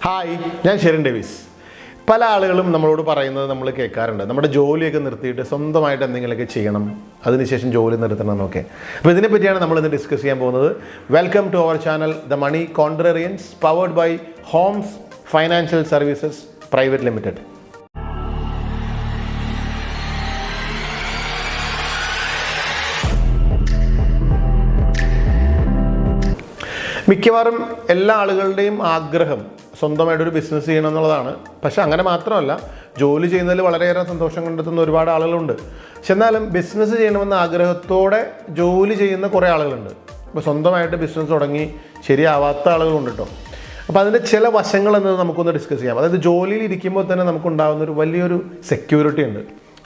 Hi, ഞാൻ Sherin Davis. പല ആളുകളും നമ്മളോട് പറയുന്നത് നമ്മൾ കേൾക്കാറുണ്ട്, നമ്മുടെ ജോലിയൊക്കെ നിർത്തിയിട്ട് സ്വന്തമായിട്ട് എന്തെങ്കിലുമൊക്കെ ചെയ്യണം, അതിനുശേഷം ജോലി നിർത്തണം എന്നൊക്കെ. അപ്പോൾ ഇതിനെപ്പറ്റിയാണ് നമ്മളിന്ന് ഡിസ്കസ് ചെയ്യാൻ പോകുന്നത്. Welcome to our channel the Money Contrarians, powered by Homes Financial Services Private Limited. മിക്കവാറും എല്ലാ ആളുകളുടെയും ആഗ്രഹം സ്വന്തമായിട്ടൊരു ബിസിനസ് ചെയ്യണം എന്നുള്ളതാണ്. പക്ഷെ അങ്ങനെ മാത്രമല്ല, ജോലി ചെയ്യുന്നതിൽ വളരെയേറെ സന്തോഷം കണ്ടെത്തുന്ന ഒരുപാട് ആളുകളുണ്ട്. പക്ഷെ എന്നാലും ബിസിനസ് ചെയ്യണമെന്ന ആഗ്രഹത്തോടെ ജോലി ചെയ്യുന്ന കുറേ ആളുകളുണ്ട്. ഇപ്പോൾ സ്വന്തമായിട്ട് ബിസിനസ് തുടങ്ങി ശരിയാവാത്ത ആളുകളുണ്ട് കേട്ടോ. അപ്പോൾ അതിൻ്റെ ചില വശങ്ങൾ എന്നത് നമുക്കൊന്ന് ഡിസ്കസ് ചെയ്യാം. അതായത് ജോലിയിൽ ഇരിക്കുമ്പോൾ തന്നെ നമുക്കുണ്ടാകുന്ന ഒരു വലിയൊരു സെക്യൂരിറ്റി ഉണ്ട്.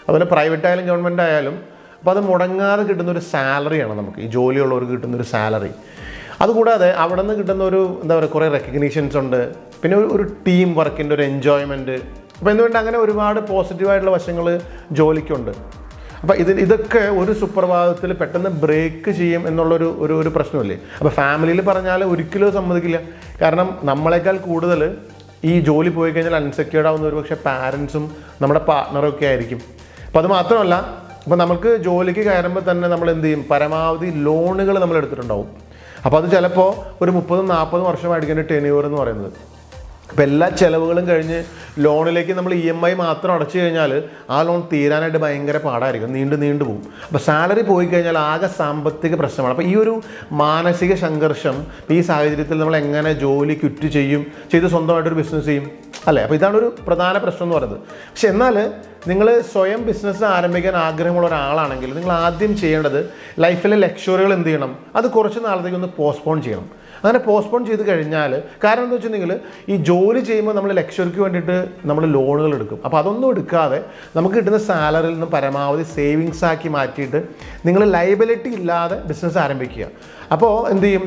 അതുപോലെ പ്രൈവറ്റ് ആയാലും ഗവൺമെൻറ് ആയാലും അപ്പോൾ അത് മുടങ്ങാതെ കിട്ടുന്നൊരു സാലറിയാണ് നമുക്ക്, ഈ ജോലിയുള്ളവർക്ക് കിട്ടുന്നൊരു സാലറി. അതുകൂടാതെ അവിടെ നിന്ന് കിട്ടുന്ന ഒരു കുറേ റെക്കഗ്നീഷൻസ് ഉണ്ട്. പിന്നെ ഒരു ടീം വർക്കിൻ്റെ ഒരു എൻജോയ്മെൻറ്റ്. അപ്പോൾ എന്തുകൊണ്ട് അങ്ങനെ ഒരുപാട് പോസിറ്റീവായിട്ടുള്ള വശങ്ങൾ ജോലിക്കുണ്ട്. അപ്പോൾ ഇതൊക്കെ ഒരു സുപ്രഭാതത്തിൽ പെട്ടെന്ന് ബ്രേക്ക് ചെയ്യും എന്നുള്ളൊരു പ്രശ്നമില്ലേ. അപ്പോൾ ഫാമിലിയിൽ പറഞ്ഞാൽ ഒരിക്കലും സമ്മതിക്കില്ല. കാരണം നമ്മളെക്കാൾ കൂടുതൽ ഈ ജോലി പോയി കഴിഞ്ഞാൽ അൺസെക്യൂർഡ് ആവുന്ന ഒരു പക്ഷേ പാരൻസും നമ്മുടെ പാർട്ട്ണറും ഒക്കെ ആയിരിക്കും. അപ്പോൾ അത് മാത്രമല്ല, അപ്പോൾ നമുക്ക് ജോലിക്ക് കയറുമ്പോൾ തന്നെ നമ്മൾ എന്ത് ചെയ്യും, പരമാവധി ലോണുകൾ നമ്മൾ എടുത്തിട്ടുണ്ടാവും. അപ്പോൾ അത് ചിലപ്പോൾ ഒരു 30-40 വർഷമായിരിക്കും എൻ്റെ ടെന്യൂർ എന്ന് പറയുന്നത്. അപ്പോൾ എല്ലാ ചിലവുകളും കഴിഞ്ഞ് ലോണിലേക്ക് നമ്മൾ EMI മാത്രം അടച്ചു കഴിഞ്ഞാൽ ആ ലോൺ തീരാനായിട്ട് ഭയങ്കര പാടായിരിക്കും, നീണ്ടു പോകും. അപ്പോൾ സാലറി പോയി കഴിഞ്ഞാൽ ആകെ സാമ്പത്തിക പ്രശ്നമാണ്. അപ്പോൾ ഈ ഒരു മാനസിക സംഘർഷം ഈ സാഹചര്യത്തിൽ നമ്മൾ എങ്ങനെ ജോലി ക്വിറ്റ് ചെയ്ത് സ്വന്തമായിട്ടൊരു ബിസിനസ് ചെയ്യും അല്ലേ. അപ്പോൾ ഇതാണ് ഒരു പ്രധാന പ്രശ്നം എന്ന് പറയുന്നത്. പക്ഷെ എന്നാൽ നിങ്ങൾ സ്വയം ബിസിനസ് ആരംഭിക്കാൻ ആഗ്രഹമുള്ള ഒരാളാണെങ്കിൽ നിങ്ങൾ ആദ്യം ചെയ്യേണ്ടത് ലൈഫിലെ ലക്ഷ്വറികൾ എന്ത് ചെയ്യണം, അത് കുറച്ച് നാളത്തേക്ക് ഒന്ന് പോസ്റ്റ്പോൺ ചെയ്യണം. അങ്ങനെ പോസ്റ്റ്പോൺ ചെയ്ത് കഴിഞ്ഞാൽ, കാരണം എന്താ വെച്ചിട്ടുണ്ടെങ്കിൽ ഈ ജോലി ചെയ്യുമ്പോൾ നമ്മൾ ലക്ഷ്വറിക്ക് വേണ്ടിയിട്ട് നമ്മൾ ലോണുകൾ എടുക്കും. അപ്പോൾ അതൊന്നും എടുക്കാതെ നമുക്ക് കിട്ടുന്ന സാലറിയിൽ നിന്ന് പരമാവധി സേവിങ്സ് ആക്കി മാറ്റിയിട്ട് നിങ്ങൾ ലയബിലിറ്റി ഇല്ലാതെ ബിസിനസ് ആരംഭിക്കുക. അപ്പോൾ എന്ത് ചെയ്യും,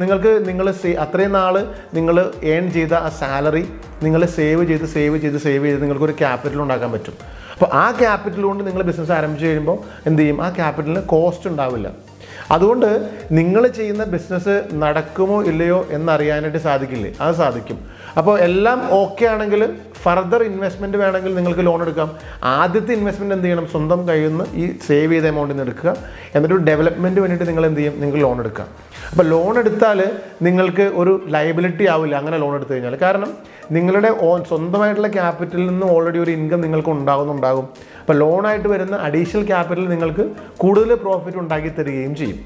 നിങ്ങൾ അത്രയും നാൾ നിങ്ങൾ ഏൺ ചെയ്ത ആ സാലറി നിങ്ങൾ സേവ് ചെയ്ത് നിങ്ങൾക്കൊരു ക്യാപിറ്റൽ ഉണ്ടാക്കാൻ പറ്റും. അപ്പോൾ ആ ക്യാപിറ്റൽ കൊണ്ട് നിങ്ങൾ ബിസിനസ് ആരംഭിച്ച് കഴിയുമ്പോൾ എന്ത് ചെയ്യും, ആ ക്യാപിറ്റലിന് കോസ്റ്റ് ഉണ്ടാവില്ല. അതുകൊണ്ട് നിങ്ങൾ ചെയ്യുന്ന ബിസിനസ് നടക്കുമോ ഇല്ലയോ എന്നറിയാനായിട്ട് സാധിക്കില്ലേ, അത് സാധിക്കും. അപ്പോൾ എല്ലാം ഓക്കെ ആണെങ്കിൽ ഫർദർ ഇൻവെസ്റ്റ്മെൻറ്റ് വേണമെങ്കിൽ നിങ്ങൾക്ക് ലോൺ എടുക്കാം. ആദ്യത്തെ ഇൻവെസ്റ്റ്മെൻറ്റ് എന്ത് ചെയ്യണം, സ്വന്തം കയ്യിൽ നിന്ന് ഈ സേവ് ചെയ്ത എമൗണ്ടിൽ നിന്ന് എടുക്കുക. എന്നിട്ട് ഡെവലപ്മെൻറ്റ് വേണ്ടിയിട്ട് നിങ്ങൾ എന്ത് ചെയ്യും, നിങ്ങൾ ലോൺ എടുക്കുക. അപ്പോൾ ലോൺ എടുത്താൽ നിങ്ങൾക്ക് ഒരു ലയബിലിറ്റി ആവില്ല അങ്ങനെ ലോൺ എടുത്തു കഴിഞ്ഞാൽ. കാരണം നിങ്ങളുടെ സ്വന്തമായിട്ടുള്ള ക്യാപിറ്റലിൽ നിന്ന് ഓൾറെഡി ഒരു ഇൻകം നിങ്ങൾക്ക് ഉണ്ടാകും. അപ്പോൾ ലോണായിട്ട് വരുന്ന അഡീഷണൽ ക്യാപിറ്റൽ നിങ്ങൾക്ക് കൂടുതൽ പ്രോഫിറ്റ് ഉണ്ടാക്കി തരികയും ചെയ്യും.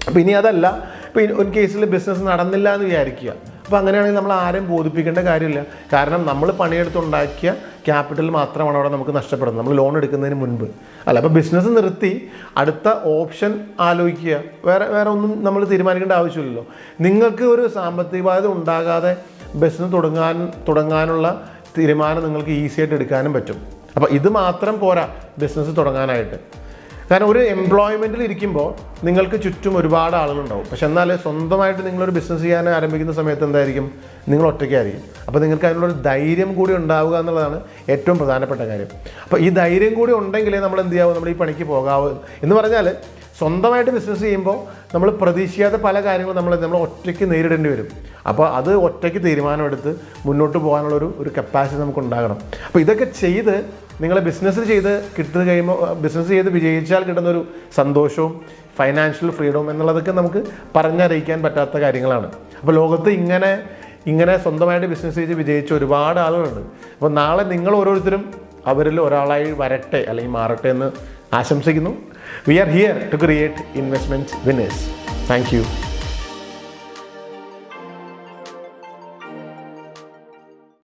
അപ്പോൾ ഇനി അതല്ല, ഇപ്പോൾ ഒരു കേസിൽ ബിസിനസ് നടന്നില്ല എന്ന് വിചാരിക്കുക. അപ്പോൾ അങ്ങനെയാണെങ്കിൽ നമ്മൾ ആരെയും ബോധിപ്പിക്കേണ്ട കാര്യമില്ല. കാരണം നമ്മൾ പണിയെടുത്തുണ്ടാക്കിയ ക്യാപിറ്റൽ മാത്രമാണ് അവിടെ നമുക്ക് നഷ്ടപ്പെടുന്നത്, നമ്മൾ ലോൺ എടുക്കുന്നതിന് മുൻപ് അല്ല. അപ്പോൾ ബിസിനസ് നിർത്തി അടുത്ത ഓപ്ഷൻ ആലോചിക്കുക. വേറെ ഒന്നും നമ്മൾ തീരുമാനിക്കേണ്ട ആവശ്യമില്ലല്ലോ. നിങ്ങൾക്ക് ഒരു സാമ്പത്തിക ബാധ്യത ഉണ്ടാകാതെ ബിസിനസ് തുടങ്ങാനുള്ള തീരുമാനം നിങ്ങൾക്ക് ഈസി ആയിട്ട് എടുക്കാനും പറ്റും. അപ്പോൾ ഇത് മാത്രം പോരാ ബിസിനസ് തുടങ്ങാനായിട്ട്. കാരണം ഒരു എംപ്ലോയ്മെൻറ്റിൽ ഇരിക്കുമ്പോൾ നിങ്ങൾക്ക് ചുറ്റും ഒരുപാട് ആളുകളുണ്ടാവും. പക്ഷെ എന്നാൽ സ്വന്തമായിട്ട് നിങ്ങളൊരു ബിസിനസ് ചെയ്യാൻ ആരംഭിക്കുന്ന സമയത്ത് എന്തായിരിക്കും, നിങ്ങൾ ഒറ്റയ്ക്കായിരിക്കും. അപ്പോൾ നിങ്ങൾക്ക് അതിനുള്ളൊരു ധൈര്യം കൂടി ഉണ്ടാവുക എന്നുള്ളതാണ് ഏറ്റവും പ്രധാനപ്പെട്ട കാര്യം. അപ്പോൾ ഈ ധൈര്യം കൂടി ഉണ്ടെങ്കിലേ നമ്മൾ എന്ത് ചെയ്യാവും, നമ്മൾ ഈ പണിക്ക് പോകാവൂ. എന്ന് പറഞ്ഞാൽ സ്വന്തമായിട്ട് ബിസിനസ് ചെയ്യുമ്പോൾ നമ്മൾ പ്രതീക്ഷിക്കാത്ത പല കാര്യങ്ങളും നമ്മൾ ഒറ്റയ്ക്ക് നേരിടേണ്ടി വരും. അപ്പോൾ അത് ഒറ്റയ്ക്ക് തീരുമാനമെടുത്ത് മുന്നോട്ട് പോകാനുള്ളൊരു കപ്പാസിറ്റി നമുക്ക് ഉണ്ടാകണം. അപ്പോൾ ഇതൊക്കെ ചെയ്ത് നിങ്ങൾ ബിസിനസ് ചെയ്ത് വിജയിച്ചാൽ കിട്ടുന്നൊരു സന്തോഷവും ഫൈനാൻഷ്യൽ ഫ്രീഡവും എന്നുള്ളതൊക്കെ നമുക്ക് പറഞ്ഞറിയിക്കാൻ പറ്റാത്ത കാര്യങ്ങളാണ്. അപ്പോൾ ലോകത്ത് ഇങ്ങനെ സ്വന്തമായിട്ട് ബിസിനസ് ചെയ്ത് വിജയിച്ച ഒരുപാട് ആളുകളുണ്ട്. അപ്പോൾ നാളെ നിങ്ങൾ ഓരോരുത്തരും അവരിൽ ഒരാളായി വരട്ടെ അല്ലെങ്കിൽ മാറട്ടെ എന്ന് ആശംസിക്കുന്നു. We are here to create investment winners. Thank you.